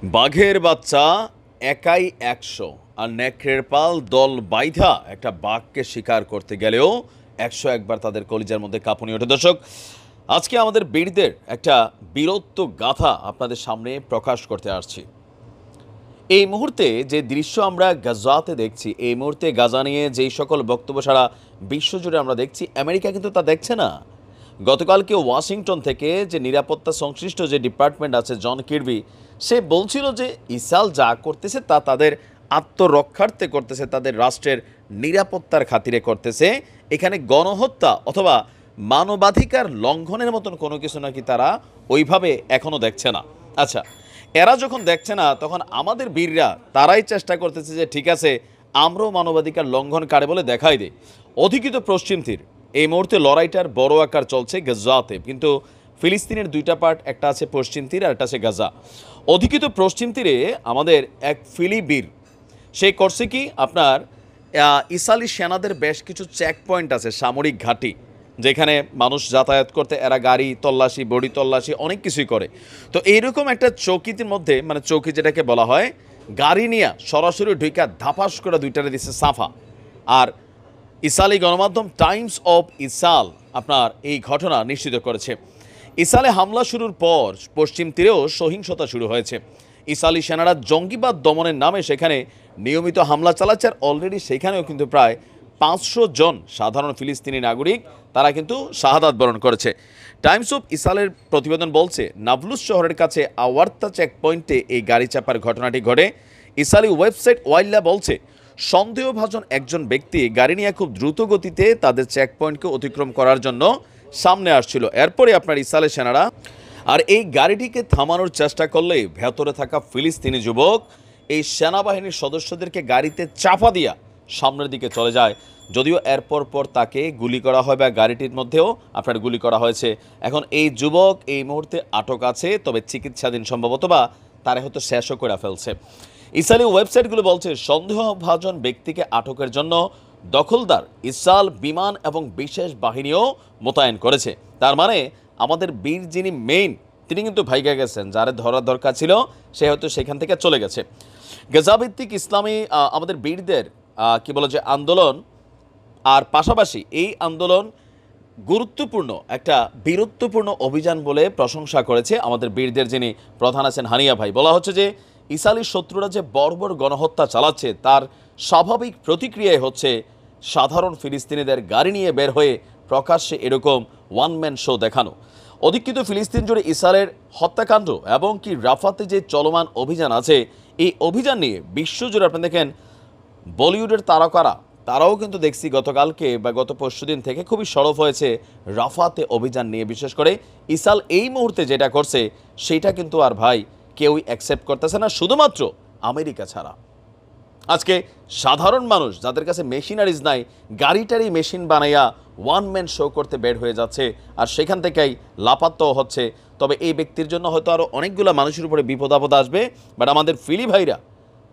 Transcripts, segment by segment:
বাঘের বাচ্চা একাই ১০০ আর নেকড়ের পাল দল বাইধা একটা বাঘকে শিকার করতে গেলেও ১০১ বার তাদের কলিজার মধ্যে কাঁপুনি ওঠে। দর্শক, আজকে আমাদের বীরদের একটা বীরত্ব গাথা আপনাদের সামনে প্রকাশ করতে আসছি। এই মুহূর্তে যে দৃশ্য আমরা গাজাতে দেখছি, এই মুহূর্তে গাজা নিয়ে যেই সকল বক্তব্য সারা বিশ্বজুড়ে আমরা দেখছি, আমেরিকা কিন্তু তা দেখছে না। গতকালকে ওয়াশিংটন থেকে যে নিরাপত্তা সংশ্লিষ্ট যে ডিপার্টমেন্ট আছে, জন কির্বি, সে বলছিল যে ইসরায়েল যা করতেছে তা তাদের আত্মরক্ষার্থে করতেছে, তাদের রাষ্ট্রের নিরাপত্তার খাতিরে করতেছে। এখানে গণহত্যা অথবা মানবাধিকার লঙ্ঘনের মতন কোনো কিছু নাকি তারা ওইভাবে এখনও দেখছে না। আচ্ছা, এরা যখন দেখছে না, তখন আমাদের বীররা তারাই চেষ্টা করতেছে যে ঠিক আছে, আমরাও মানবাধিকার লঙ্ঘন কারে বলে দেখাই দেয়। অধিকৃত পশ্চিম তীর এই মুহূর্তে লড়াইটার বড় আকার চলছে গাজাতে, কিন্তু ফিলিস্তিনের দুইটা পার্ট, একটা আছে পশ্চিম তীর আর একটা আছে গাজা। অধিকৃত পশ্চিম তীরে আমাদের এক ফিলি বীর, সে করছে কি, আপনার ইসরায়েলি সেনাদের বেশ কিছু চেক পয়েন্ট আছে, সামরিক ঘাঁটি, যেখানে মানুষ যাতায়াত করতে এরা গাড়ি তল্লাশি, বডি তল্লাশি, অনেক কিছুই করে। তো এইরকম একটা চৌকির মধ্যে, মানে চৌকি যেটাকে বলা হয়, গাড়ি নিয়ে সরাসরি ঢুইকা ধাপাস করে দুইটারে দিচ্ছে সাফা। আর ইসরায়েলি গণমাধ্যম টাইমস অফ ইসরায়েল আপনার এই ঘটনা নিশ্চিত করেছে। ইসরায়েলে হামলা শুরুর পর পশ্চিম তীরেও সহিংসতা শুরু হয়েছে। ইসরায়েলি সেনারা জঙ্গিবাদ দমনের নামে সেখানে নিয়মিত হামলা চালাচ্ছে, আর অলরেডি সেখানেও কিন্তু প্রায় ৫০০ জন সাধারণ ফিলিস্তিনি নাগরিক তারা কিন্তু শাহাদাত বরণ করেছে। টাইমস অফ ইসরায়েলের প্রতিবেদন বলছে, নাবলুস শহরের কাছে আওয়ার্তা চেকপয়েন্টে এই গাড়ি চাপার ঘটনাটি ঘটে। ইসরায়েলি ওয়েবসাইট ওয়াইল্লা বলছে, সন্দেহভাজন একজন ব্যক্তি গাড়ি নিয়ে খুব দ্রুত গতিতে তাদের চেকপয়েন্টকে অতিক্রম করার জন্য সামনে আসছিল। এরপরে আপনার ইসরায়েলের সেনারা আর এই গাড়িটিকে থামানোর চেষ্টা করলে ভেতরে থাকা ফিলিস্তিনি যুবক এই সেনাবাহিনীর সদস্যদেরকে গাড়িতে চাপা দিয়া সামনের দিকে চলে যায়। যদিও এরপর পর তাকে গুলি করা হয়, বা গাড়িটির মধ্যেও আপনার গুলি করা হয়েছে। এখন এই যুবক এই মুহূর্তে আটক আছে, তবে চিকিৎসাধীন সম্ভবত, বা তারা হয়তো শেষও করে ফেলছে। ইসরায়েলি ওয়েবসাইটগুলো বলছে, সন্দেহভাজন ব্যক্তিকে আটকের জন্য দখলদার ইসরায়েল বিমান এবং বিশেষ বাহিনীও মোতায়েন করেছে। তার মানে আমাদের বীর যিনি মেইন, তিনি কিন্তু ভাইগা গেছেন, যারা ধরার দরকার ছিল সে হয়তো সেখান থেকে চলে গেছে। গাজাভিত্তিক ইসলামী আমাদের বীরদের কি বলে যে আন্দোলন, আর পাশাপাশি এই আন্দোলন গুরুত্বপূর্ণ একটা বীরত্বপূর্ণ অভিযান বলে প্রশংসা করেছে আমাদের বীরদের যিনি প্রধান আছেন হানিয়া ভাই। বলা হচ্ছে যে ইসরায়েলি শত্রুরা যে বর্বর গণহত্যা চালাচ্ছে, তার স্বাভাবিক প্রতিক্রিয়ায় হচ্ছে সাধারণ ফিলিস্তিনিদের গাড়ি নিয়ে বের হয়ে প্রকাশ্যে এরকম ওয়ান ম্যান শো দেখানো। অধিকৃত ফিলিস্তিন জুড়ে ইসরায়েলের হত্যাকাণ্ড এবং কি রাফাতে যে চলমান অভিযান আছে, এই অভিযান নিয়ে বিশ্বজুড়ে আপনি দেখেন বলিউডের তারকারা, তারাও কিন্তু দেখছি গতকালকে বা গত পরশুদিন থেকে খুবই সরব হয়েছে রাফাতে অভিযান নিয়ে। বিশেষ করে ইসরায়েল এই মুহূর্তে যেটা করছে সেটা কিন্তু আর ভাই কেউই অ্যাকসেপ্ট করতেছে না, শুধুমাত্র আমেরিকা ছাড়া। আজকে সাধারণ মানুষ যাদের কাছে মেশিনারিজ নাই, গাড়িটারই মেশিন বানাইয়া ওয়ান ম্যান শো করতে বের হয়ে যাচ্ছে, আর সেখান থেকেই লাপাত্তাও হচ্ছে। তবে এই ব্যক্তির জন্য হয়তো আরও অনেকগুলো মানুষের উপরে বিপদ আপদ আসবে, বাট আমাদের ফিলি ভাইরা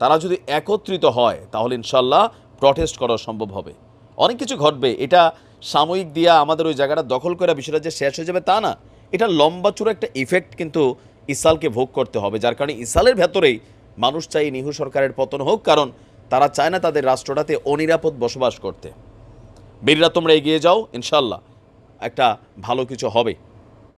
তারা যদি একত্রিত হয় তাহলে ইনশাল্লাহ প্রটেস্ট করা সম্ভব হবে, অনেক কিছু ঘটবে। এটা সাময়িক দিয়া আমাদের ওই জায়গাটা দখল করে বিষয়টা যে শেষ হয়ে যাবে তা না, এটা লম্বা চূড়া একটা ইফেক্ট কিন্তু ইসরায়েলকে ভোগ করতে হবে। যার কারণে ইসরায়েলের ভেতরেই মানুষ চাই নিহু সরকারের পতন হোক, কারণ তারা চায় না তাদের রাষ্ট্রটাতে অনিরাপদ বসবাস করতে। বীররা তোমরা এগিয়ে যাও, ইনশাল্লাহ একটা ভালো কিছু হবে।